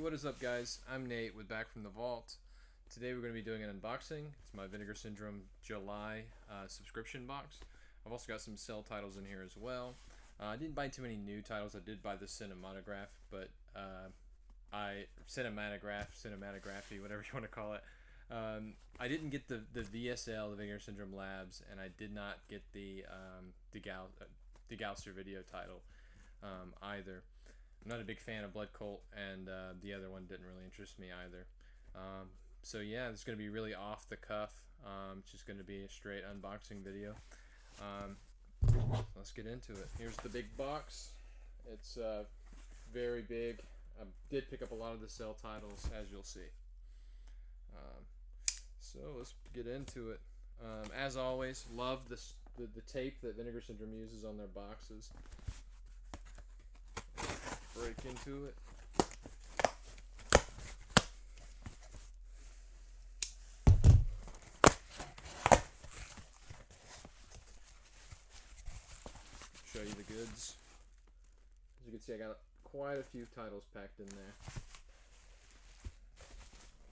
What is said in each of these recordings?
what is up, guys? I'm Nate with Back from the Vault. Today we're going to be doing an unboxing. It's my Vinegar Syndrome July subscription box. I've also got some sell titles in here as well. I didn't buy too many new titles. I did buy the Cinematograph, but Cinematography, whatever you want to call it. I didn't get the VSL, the Vinegar Syndrome Labs, and I did not get the Degausser video title either. I'm not a big fan of Blood Cult, and the other one didn't really interest me either. So yeah, it's going to be really off the cuff. It's just going to be a straight unboxing video. Let's get into it. Here's the big box. It's very big. I did pick up a lot of the sell titles, as you'll see. So let's get into it. As always, love the tape that Vinegar Syndrome uses on their boxes. Break into it. Show you the goods. As you can see, I got quite a few titles packed in there.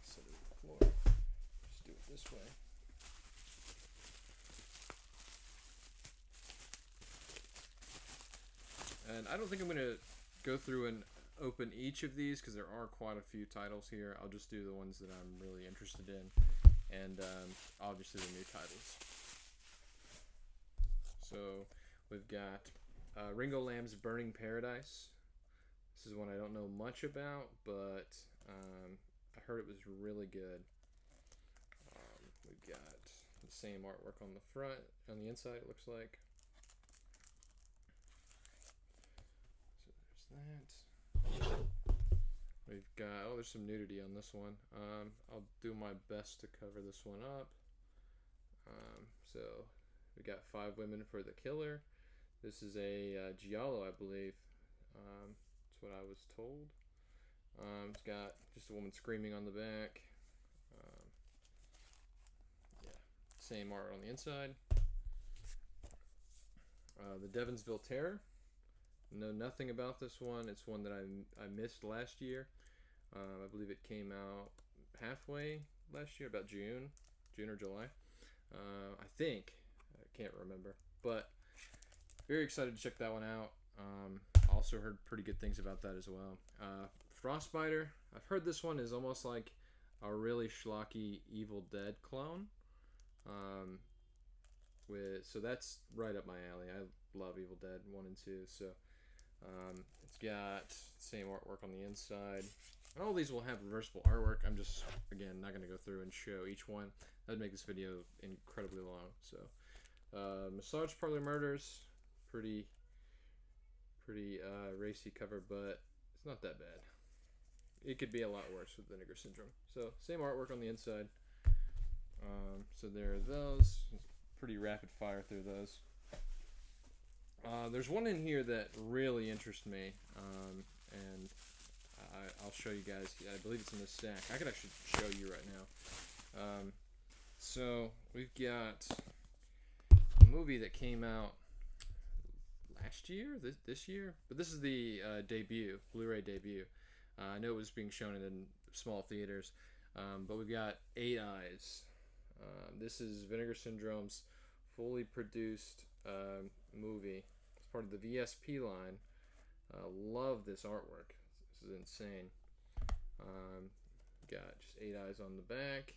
Set it on the floor. Just do it this way. And I don't think I'm going to go through and open each of these because there are quite a few titles here. I'll just do the ones that I'm really interested in, and obviously the new titles. So we've got Ringo Lam's Burning Paradise. This is one I don't know much about, but I heard it was really good. We've got the same artwork on the front, on the inside it looks like. That. We've got, there's some nudity on this one. I'll do my best to cover this one up. So we got 5 Women for the Killer. This is a giallo, I believe. That's what I was told. It's got just a woman screaming on the back. Yeah, same art on the inside. The Devonsville Terror. Know nothing about this one. It's one that I missed last year. I believe it came out halfway last year, about June or July. I think. I can't remember. But very excited to check that one out. Also heard pretty good things about that as well. Frostbiter. I've heard this one is almost like a really schlocky Evil Dead clone. So that's right up my alley. I love Evil Dead 1 and 2. So it's got the same artwork on the inside. All these will have reversible artwork. I'm just, again, not going to go through and show each one. That would make this video incredibly long. So, Massage Parlor Murders, pretty racy cover, but it's not that bad. It could be a lot worse with Vinegar Syndrome. So, same artwork on the inside. So there are those. Pretty rapid fire through those. There's one in here that really interests me, and I'll show you guys. I believe it's in this stack. I could actually show you right now. So we've got a movie that came out last year, this year, but this is the debut, Blu-ray debut. I know it was being shown in small theaters, but we've got 8 Eyes. This is Vinegar Syndrome's fully produced movie. It's part of the VSP line. Love this artwork. This is insane. Got just 8 eyes on the back.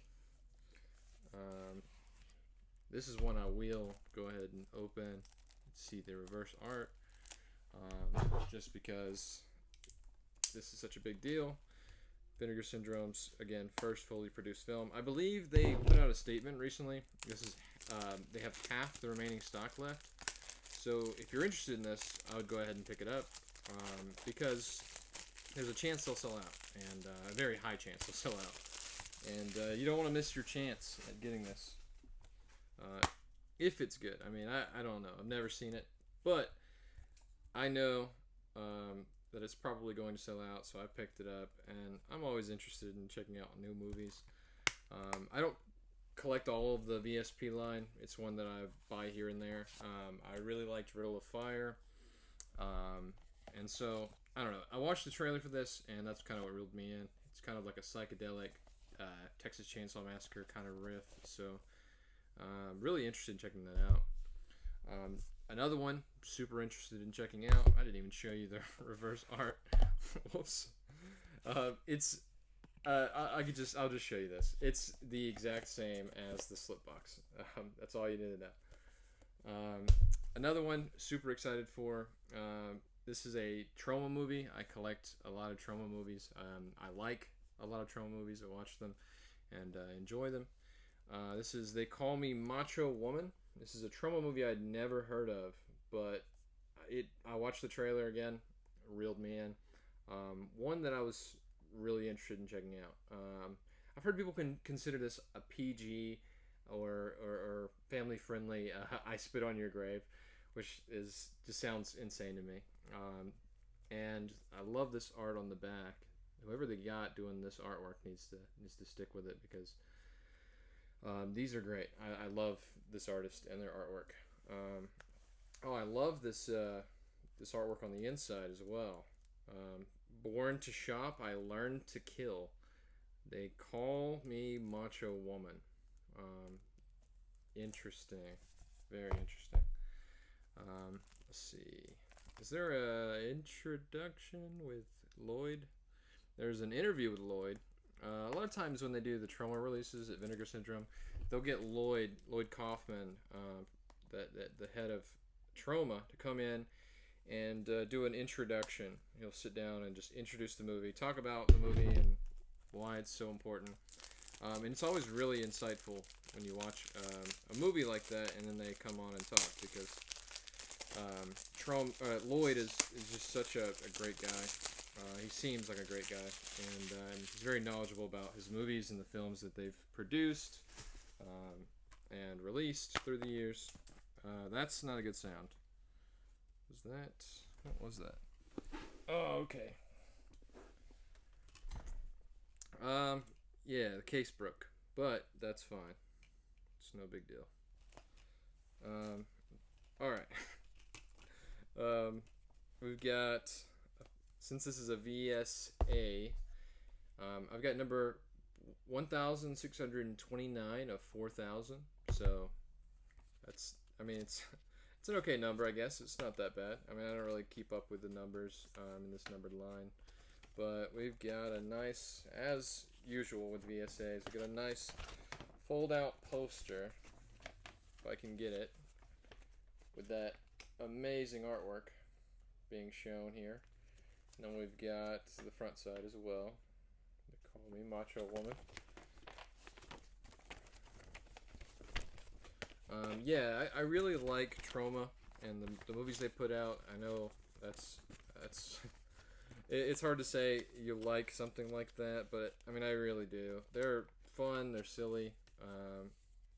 This is one I will go ahead and open. See the reverse art. Just because this is such a big deal. Vinegar Syndrome's, again, first fully produced film. I believe they put out a statement recently. This is they have half the remaining stock left. So if you're interested in this, I would go ahead and pick it up because there's a chance they'll sell out, and a very high chance they'll sell out. And you don't want to miss your chance at getting this. If it's good. I mean, I don't know. I've never seen it, but I know that it's probably going to sell out, so I picked it up, and I'm always interested in checking out new movies. I don't collect all of the VSP line. It's one that I buy here and there. I really liked Riddle of Fire, and so I don't know. I watched the trailer for this, and that's kind of what reeled me in. It's kind of like a psychedelic Texas Chainsaw Massacre kind of riff. So, really interested in checking that out. Another one, super interested in checking out. I didn't even show you the reverse art. Whoops. It's. I'll just show you this. It's the exact same as the slip box. That's all you need to know. Another one, super excited for. This is a trauma movie. I collect a lot of trauma movies. I like a lot of trauma movies. I watch them and enjoy them. This is They Call Me Macho Woman. This is a trauma movie I'd never heard of, but I watched the trailer again, reeled me in. One that I was really interested in checking out. I've heard people can consider this a PG or family friendly. I Spit on Your Grave, which just sounds insane to me. And I love this art on the back. Whoever they got doing this artwork needs to stick with it, because these are great. I love this artist and their artwork. I love this artwork on the inside as well. Born to shop, I learned to kill. They call me Macho Woman. Interesting, very interesting. Let's see. Is there a introduction with Lloyd? There's an interview with Lloyd. A lot of times when they do the trauma releases at Vinegar Syndrome, they'll get Lloyd Kaufman, the head of trauma, to come in and do an introduction. He'll sit down and just introduce the movie, talk about the movie and why it's so important. And it's always really insightful when you watch a movie like that and then they come on and talk, because Lloyd is just such a great guy. He seems like a great guy, and he's very knowledgeable about his movies and the films that they've produced and released through the years. That's not a good sound. What was that? Oh, okay. Yeah, the case broke, but that's fine. It's no big deal. All right. We've got, since this is a VSA, I've got number 1,629 of 4,000. So it's an okay number, I guess. It's not that bad. I mean, I don't really keep up with the numbers in this numbered line. But we've got a nice, as usual with VSAs, we've got a nice fold-out poster, if I can get it, with that amazing artwork being shown here. And then we've got the front side as well. They call me Macho Woman. Yeah, I really like Trauma and the movies they put out. I know that's it's hard to say you like something like that, but I mean, I really do. They're fun, they're silly.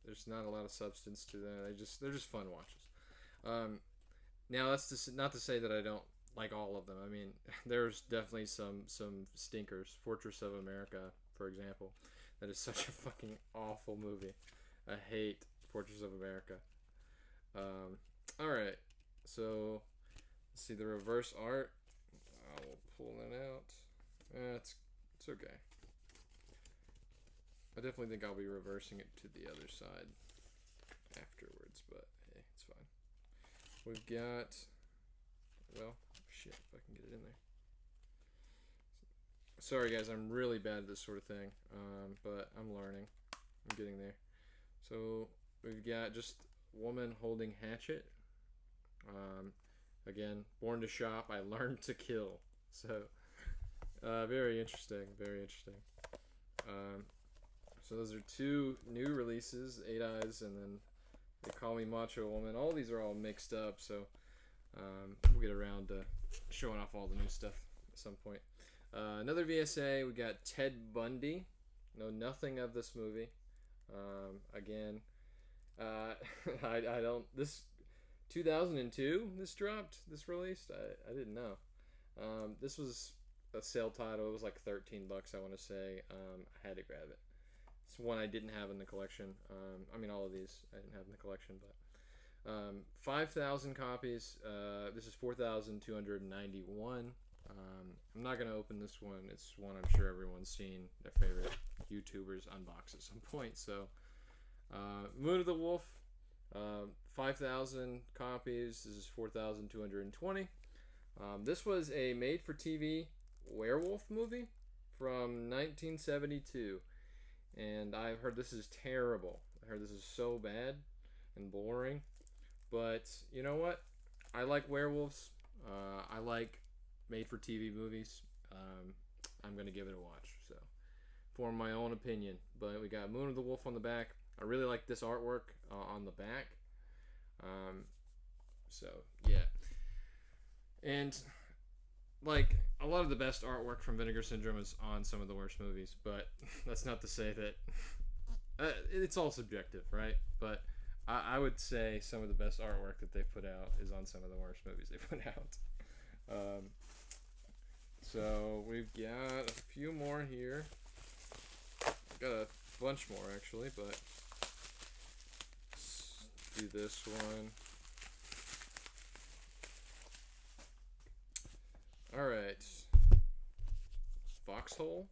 There's not a lot of substance to them. They're just fun watches. Now that's not to say that I don't like all of them. I mean, there's definitely some stinkers. Fortress of America, for example, that is such a fucking awful movie. I hate Fortress of America. All right, so let's see the reverse art. I'll pull that out. It's okay. I definitely think I'll be reversing it to the other side afterwards, but hey, it's fine. We've got, well, shit, if I can get it in there. Sorry guys, I'm really bad at this sort of thing, but I'm learning. I'm getting there. So we've got just woman holding hatchet. Again, born to shop, I learned to kill. So very interesting, very interesting. So those are two new releases, 8 Eyes, and then They Call Me Macho Woman. All these are all mixed up, so we'll get around to showing off all the new stuff at some point. Another VSA, we got Ted Bundy. Know nothing of this movie. Again, I don't. This 2002. This dropped. This released. I didn't know. This was a sale title. It was like $13, I want to say. I had to grab it. It's one I didn't have in the collection. I mean, all of these I didn't have in the collection, but 5,000 copies. This is 4,291. I'm not gonna open this one. It's one I'm sure everyone's seen their favorite YouTubers unbox at some point. So, Moon of the Wolf, 5,000 copies. This is 4,220. This was a made-for-TV werewolf movie from 1972, and I've heard this is terrible. I heard this is so bad and boring, but you know what? I like werewolves. I like made-for-TV movies. I'm gonna give it a watch. So, form my own opinion. But we got Moon of the Wolf on the back. I really like this artwork on the back. So yeah, and like a lot of the best artwork from Vinegar Syndrome is on some of the worst movies. But that's not to say that it's all subjective, right? But I would say some of the best artwork that they've put out is on some of the worst movies they put out. So we've got a few more here. Got a bunch more actually, but let's do this one. Alright. Foxhole.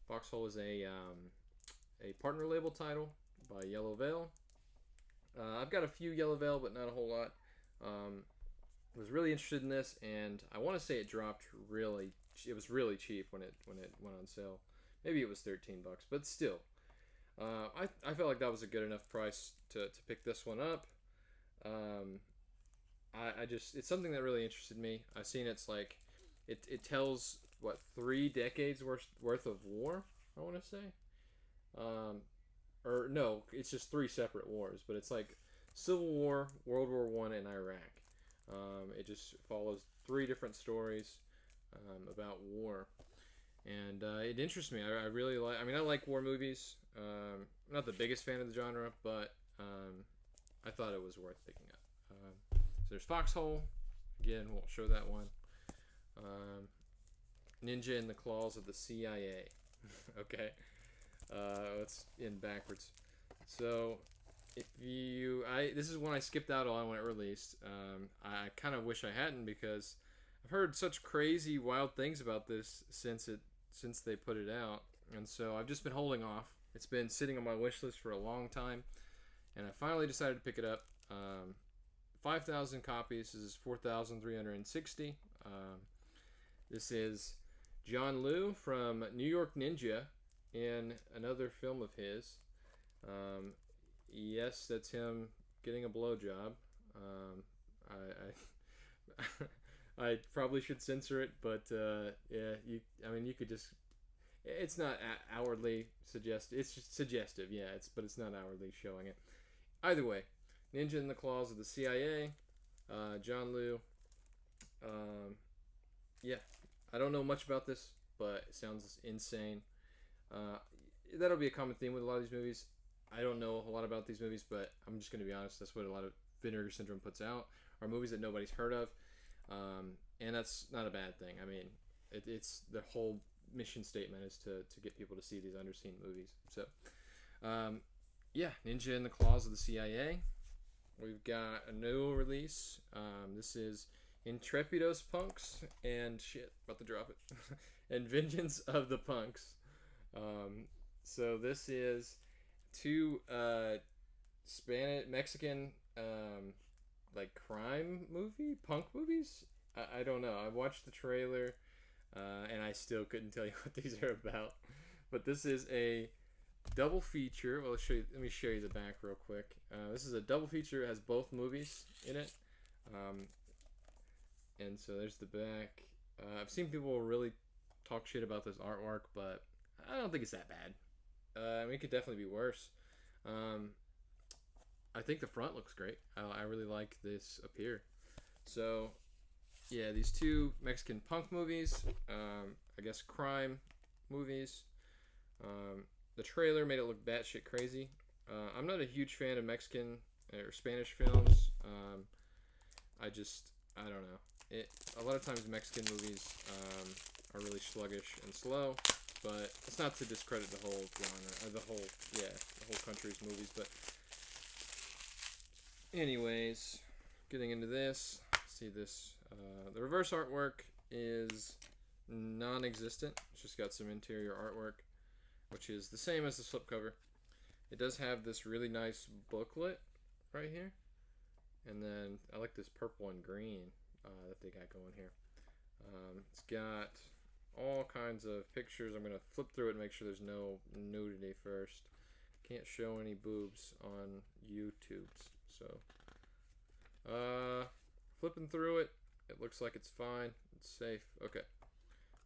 Foxhole is a partner label title by Yellow Veil. I've got a few Yellow Veil, but not a whole lot. Was really interested in this, and I want to say it dropped really. It was really cheap when it went on sale. Maybe it was $13, but still, I felt like that was a good enough price to pick this one up. I just, it's something that really interested me. I've seen it's like it tells what 3 decades worth of war, I want to say. Or no, it's just 3 separate wars, but it's like Civil War, World War I, and Iraq. It just follows 3 different stories about war, and it interests me. I really like. I mean, I like war movies. I'm not the biggest fan of the genre, but I thought it was worth picking up. So there's Foxhole. Again, won't show that one. Ninja in the Claws of the CIA. Okay. It's in backwards. So this is one I skipped out on when it released. I kind of wish I hadn't, because I've heard such crazy, wild things about this since they put it out, and so I've just been holding off. It's been sitting on my wish list for a long time, and I finally decided to pick it up. 5,000 copies. This is 4,360. This is John Liu from New York Ninja in another film of his. Yes, that's him getting a blowjob. I probably should censor it, but yeah, you could just. It's not outwardly suggestive. It's just suggestive, yeah. But it's not outwardly showing it. Either way, Ninja in the Claws of the CIA, John Liu. Yeah, I don't know much about this, but it sounds insane. That'll be a common theme with a lot of these movies. I don't know a lot about these movies, but I'm just going to be honest. That's what a lot of Vinegar Syndrome puts out, are movies that nobody's heard of, and that's not a bad thing. I mean, it's the whole mission statement is to get people to see these underseen movies. So, yeah, Ninja in the Claws of the CIA. We've got a new release. This is Intrepidos Punks and shit, about to drop it, and Vengeance of the Punks. So this is 2 Mexican like crime punk movies. I don't know. I watched the trailer and I still couldn't tell you what these are about. But this is a double feature. Well, let me show you the back real quick. This is a double feature. It has both movies in it. And so there's the back. I've seen people really talk shit about this artwork, but I don't think it's that bad. I mean, it could definitely be worse. I think the front looks great. I really like this up here. So, yeah, these 2 Mexican punk movies, I guess crime movies. The trailer made it look batshit crazy. I'm not a huge fan of Mexican or Spanish films. I don't know. A lot of times Mexican movies are really sluggish and slow, but it's not to discredit the whole genre, or the whole country's movies. But anyways, getting into this, see this The reverse artwork is non-existent. It's just got some interior artwork, which is the same as the slipcover. It does have this really nice booklet right here, and then I like this purple and green that they got going here. It's got all kinds of pictures. I'm gonna flip through it and make sure there's no nudity first. Can't show any boobs on YouTube, so flipping through it, it looks like it's fine. It's safe. Okay,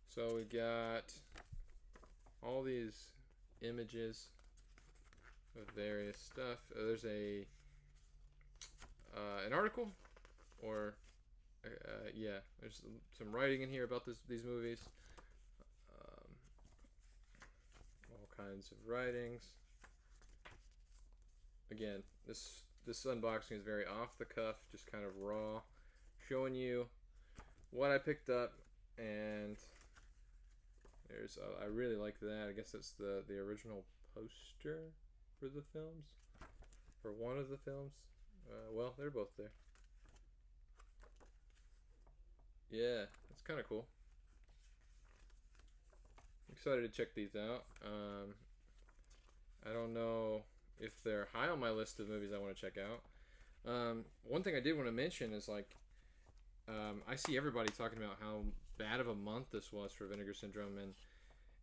so we got all these images of various stuff. There's a an article, or yeah, there's some writing in here about these movies. All kinds of writings. Again, this unboxing is very off the cuff, just kind of raw, showing you what I picked up. And there's I really like that. I guess that's the original poster for the films, for one of the films. Well, they're both there. Yeah, it's kind of cool. Excited to check these out. I don't know if they're high on my list of movies I want to check out. One thing I did want to mention is, like, I see everybody talking about how bad of a month this was for Vinegar Syndrome, and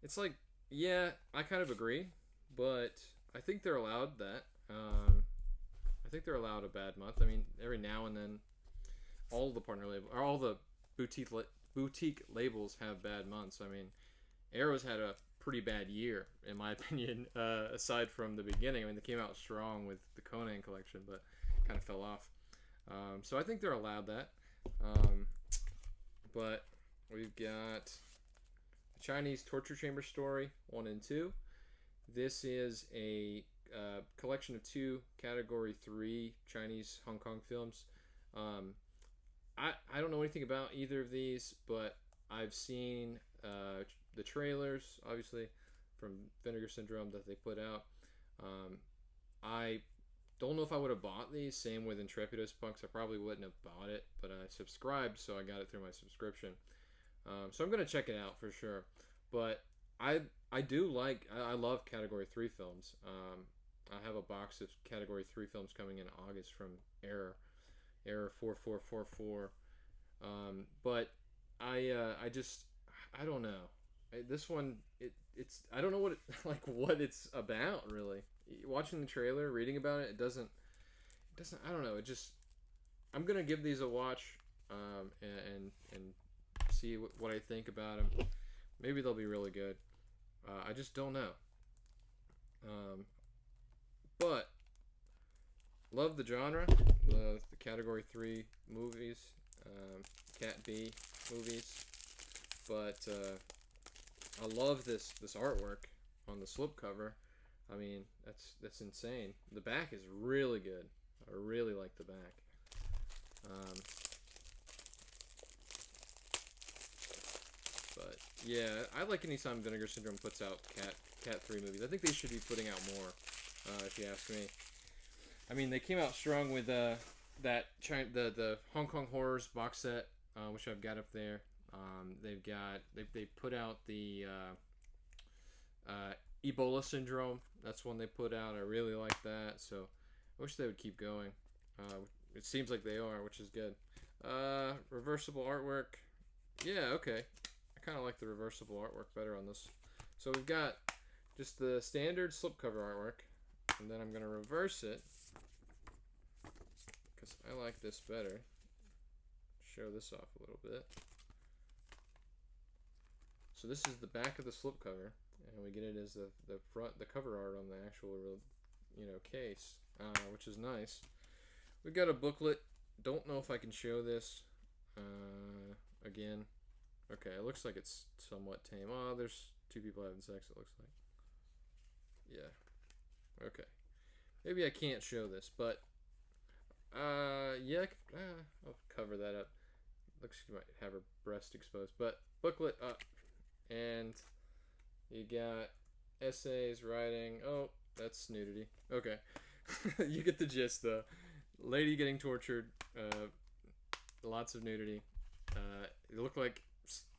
it's like, yeah, I kind of agree, but I think they're allowed that. I think they're allowed a bad month. I mean, every now and then, all the partner label or all the boutique labels have bad months. I mean, Arrow's had a pretty bad year, in my opinion, aside from the beginning. I mean, they came out strong with the Conan collection, but kind of fell off. So I think they're allowed that. But we've got Chinese Torture Chamber Story 1 and 2. This is a collection of 2 Category 3 Chinese Hong Kong films. I don't know anything about either of these, but I've seen the trailers, obviously, from Vinegar Syndrome that they put out. I don't know if I would have bought these. Same with Intrepidus Punks. I probably wouldn't have bought it, but I subscribed, so I got it through my subscription. So I'm going to check it out for sure. But I do like, I love Category 3 films. I have a box of Category 3 films coming in August from Error 4444. But I don't know. This one, it's I don't know what what it's about, really. Watching the trailer, reading about it, it doesn't I don't know. I'm gonna give these a watch, and see what I think about them. Maybe they'll be really good. I just don't know. But love the genre, the Category 3 movies, Cat B movies. But I love this artwork on the slipcover. I mean, that's insane. The back is really good. I really like the back. But yeah, I like anytime Vinegar Syndrome puts out Cat 3 movies. I think they should be putting out more, if you ask me. I mean, they came out strong with the Hong Kong Horrors box set, which I've got up there. They put out the Ebola Syndrome. That's one they put out. I really like that. So I wish they would keep going. It seems like they are, which is good. Reversible artwork. Yeah, okay. I kind of like the reversible artwork better on this. So we've got just the standard slipcover artwork, and then I'm going to reverse it because I like this better. Show this off a little bit. So this is the back of the slipcover, and we get it as the cover art on the actual, case, which is nice. We got a booklet. Don't know if I can show this. Again, okay, it looks like it's somewhat tame. Oh, there's 2 people having sex. It looks like. Yeah. Okay. Maybe I can't show this, but yeah, I'll cover that up. Looks like you might have her breast exposed, but booklet up. And you got essays, writing. Oh, that's nudity. Okay. You get the gist, though. Lady getting tortured. Lots of nudity. It looked like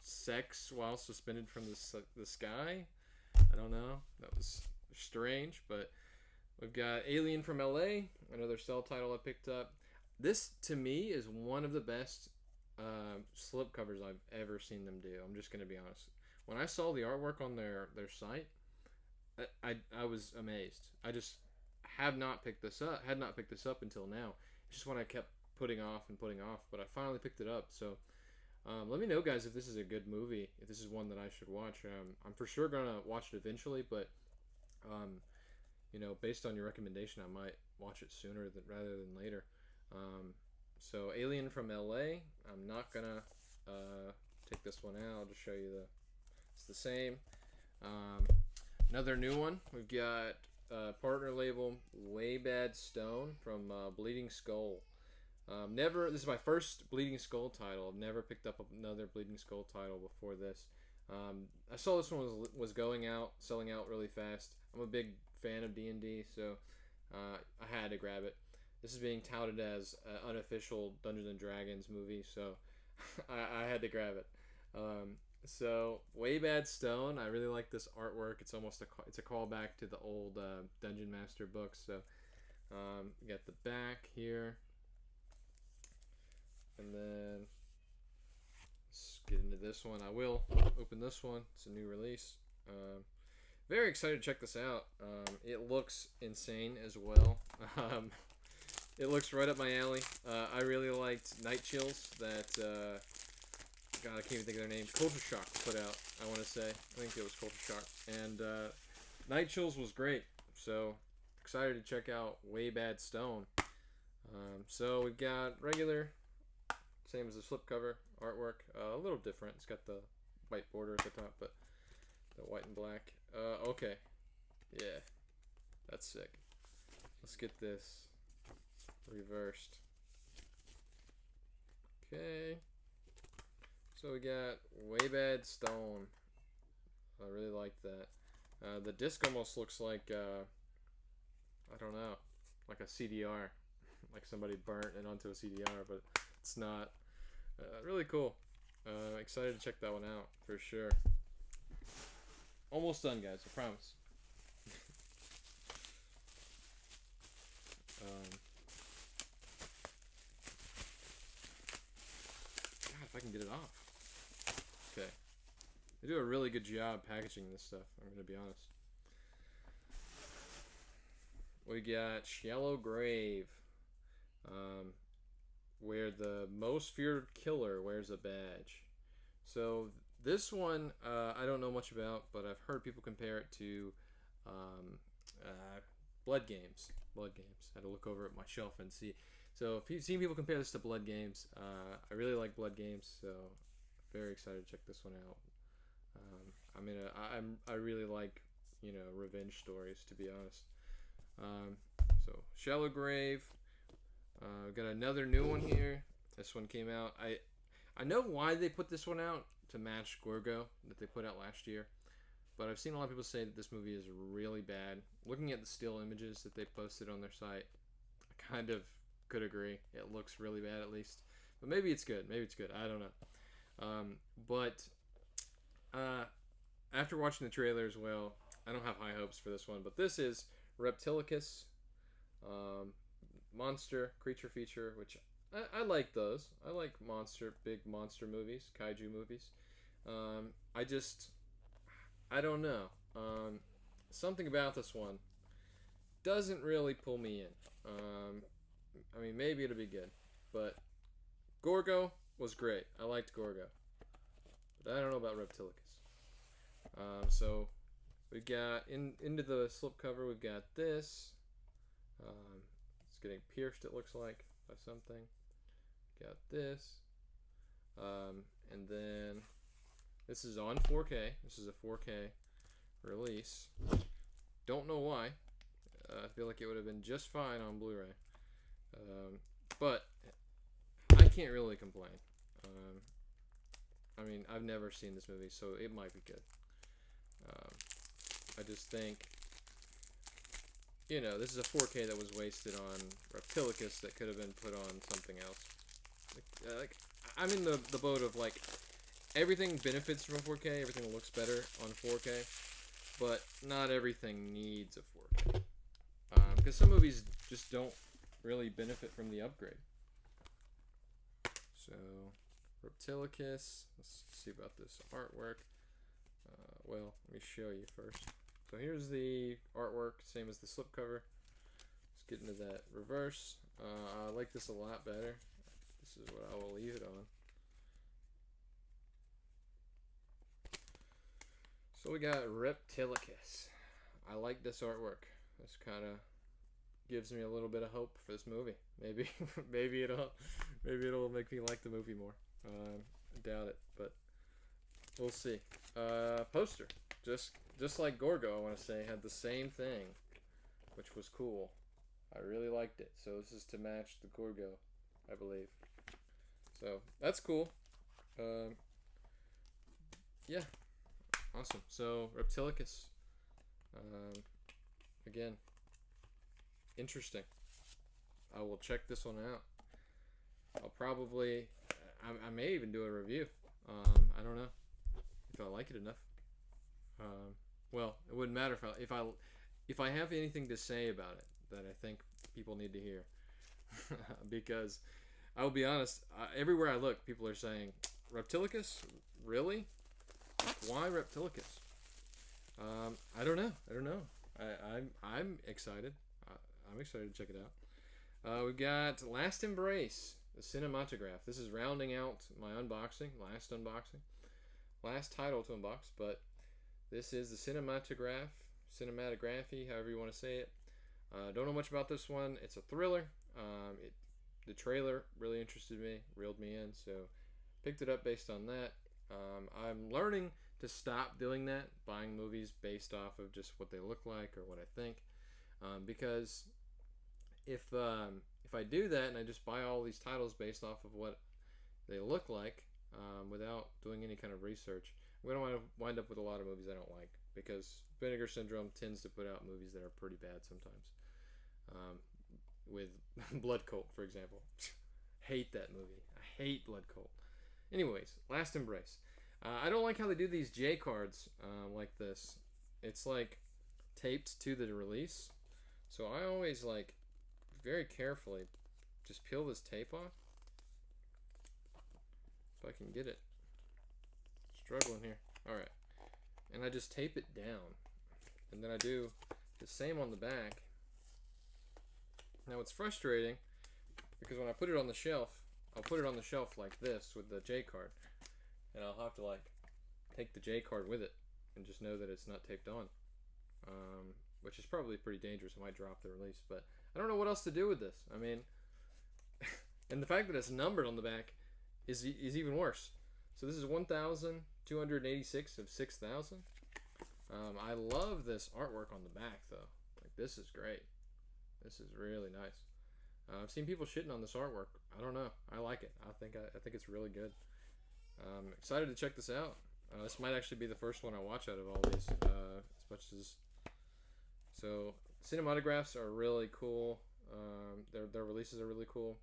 sex while suspended from the sky. I don't know. That was strange, but we've got Alien from LA, another Cell title I picked up. This, to me, is one of the best slipcovers I've ever seen them do. I'm just going to be honest. When I saw the artwork on their site, I was amazed. I just had not picked this up until now. It's just when I kept putting off and putting off, but I finally picked it up. So let me know, guys, if this is a good movie, if this is one that I should watch. I'm for sure going to watch it eventually, but based on your recommendation, I might watch it sooner rather than later. So Alien from LA, I'm not gonna take this one out. I'll just show you it's the same. Another new one, we've got partner label Way Bad Stone from Bleeding Skull. This is my first Bleeding Skull title. I've never picked up another Bleeding Skull title before this. I saw this one was selling out really fast. I'm a big fan of D&D, so I had to grab it. This is being touted as an unofficial Dungeons and Dragons movie, so I had to grab it. So Way Bad Stone, I really like this artwork. It's almost it's a callback to the old Dungeon Master books. So we got the back here, and then let's get into this one. I will open this one. It's a new release. Very excited to check this out. It looks insane as well. It looks right up my alley. I really liked Night Chills that, God, I can't even think of their names. Culture Shock put out, I want to say. I think it was Culture Shock. And Night Chills was great. So, excited to check out Way Bad Stone. So, we've got regular, same as the slipcover artwork. A little different. It's got the white border at the top, but the white and black. Okay. Yeah. That's sick. Let's get this reversed. Okay. So we got Way Bad Stone. I really like that. The disc almost looks like, I don't know, like a CDR. Like somebody burnt it onto a CDR, but it's not. Really cool. Excited to check that one out for sure. Almost done, guys. I promise. God, if I can get it off. Okay. They do a really good job packaging this stuff, I'm going to be honest. We got Shallow Grave. Where the most feared killer wears a badge. So this one, I don't know much about, but I've heard people compare it to Blood Games. Blood Games. I had to look over at my shelf and see. So if you've seen people compare this to Blood Games, I really like Blood Games, so very excited to check this one out. I really like, revenge stories, to be honest. So Shallow Grave. We've got another new one here. This one came out. I know why they put this one out, to match Gorgo that they put out last year. But I've seen a lot of people say that this movie is really bad. Looking at the still images that they posted on their site, I kind of could agree. It looks really bad, at least. But maybe it's good. Maybe it's good. I don't know. But after watching the trailer as well, I don't have high hopes for this one. But this is Reptilicus. Monster creature feature, which I like those. I like big monster movies, kaiju movies. I don't know. Something about this one doesn't really pull me in. Maybe it'll be good, but Gorgo was great. I liked Gorgo, but I don't know about Reptilicus. So we got into the slipcover. We've got this. It's getting pierced, it looks like, by something. Got this. And then this is on 4K. This is a 4K release. Don't know why. I feel like it would have been just fine on Blu-ray. But I can't really complain. I've never seen this movie, so it might be good. I just think, this is a 4K that was wasted on Reptilicus that could have been put on something else. I'm in the boat of like everything benefits from 4K, everything looks better on 4K, but not everything needs a 4K. Because some movies just don't really benefit from the upgrade. So, Reptilicus. Let's see about this artwork. Well, let me show you first. So here's the artwork, same as the slipcover. Let's get into that reverse. I like this a lot better. This is what I will leave it on. So we got Reptilicus. I like this artwork. This kind of gives me a little bit of hope for this movie. Maybe, maybe it'll make me like the movie more. I doubt it, but we'll see. Poster, just like Gorgo, I want to say, had the same thing, which was cool. I really liked it. So this is to match the Gorgo, I believe. So that's cool. Yeah, awesome. So Reptilicus, again, interesting. I will check this one out. I'll probably, I may even do a review. I don't know if I like it enough. Well, it wouldn't matter if I have anything to say about it that I think people need to hear, because I will be honest. Everywhere I look, people are saying, "Reptilicus, really? Why Reptilicus?" I don't know. I'm excited. I'm excited to check it out. We've got Last Embrace, the cinematograph. This is rounding out my unboxing, last title to unbox, but this is the cinematography, however you want to say it. Don't know much about this one. It's a thriller. The trailer really interested me, reeled me in, so picked it up based on that. I'm learning to stop doing that, buying movies based off of just what they look like or what I think, because if I do that and I just buy all these titles based off of what they look like, without doing any kind of research, I'm going to wind up with a lot of movies I don't like, because Vinegar Syndrome tends to put out movies that are pretty bad sometimes. With Blood Cult, for example. Hate that movie. I hate Blood Cult. Anyways, Last Embrace. I don't like how they do these J cards like this. It's like taped to the release. So I always like very carefully just peel this tape off. If I can get it. Struggling here. Alright. And I just tape it down. And then I do the same on the back. Now it's frustrating because when I put it on the shelf, I'll put it on the shelf like this with the J card. And I'll have to like take the J card with it and just know that it's not taped on. Which is probably pretty dangerous. I might drop the release, but I don't know what else to do with this. I mean, and the fact that it's numbered on the back is even worse. So this is 1,286 of 6,000. I love this artwork on the back though. Like, this is great. This is really nice. I've seen people shitting on this artwork. I don't know. I like it. I think it's really good. Excited to check this out. This might actually be the first one I watch out of all these. As much as so, cinematographs are really cool. Their releases are really cool.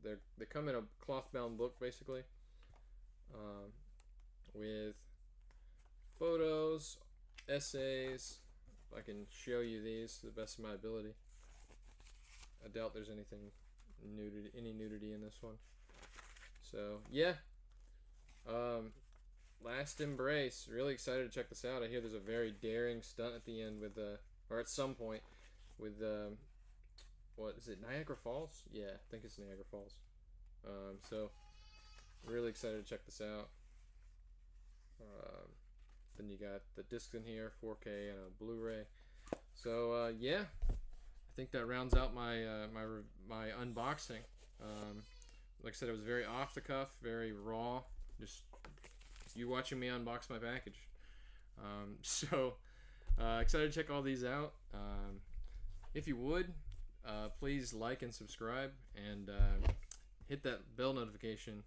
They come in a cloth-bound book basically, with photos, essays. If I can show you these to the best of my ability. I doubt there's any nudity in this one. So yeah, Last Embrace. Really excited to check this out. I hear there's a very daring stunt at the end with or at some point with what is it, Niagara Falls? Yeah, I think it's Niagara Falls. So really excited to check this out. Then you got the discs in here, 4K and a Blu-ray. So yeah, I think that rounds out my my unboxing. Like I said, it was very off the cuff, very raw. Just you watching me unbox my package. So excited to check all these out. If you would, please like and subscribe, and hit that bell notification.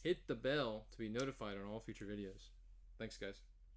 Hit the bell to be notified on all future videos. Thanks, guys.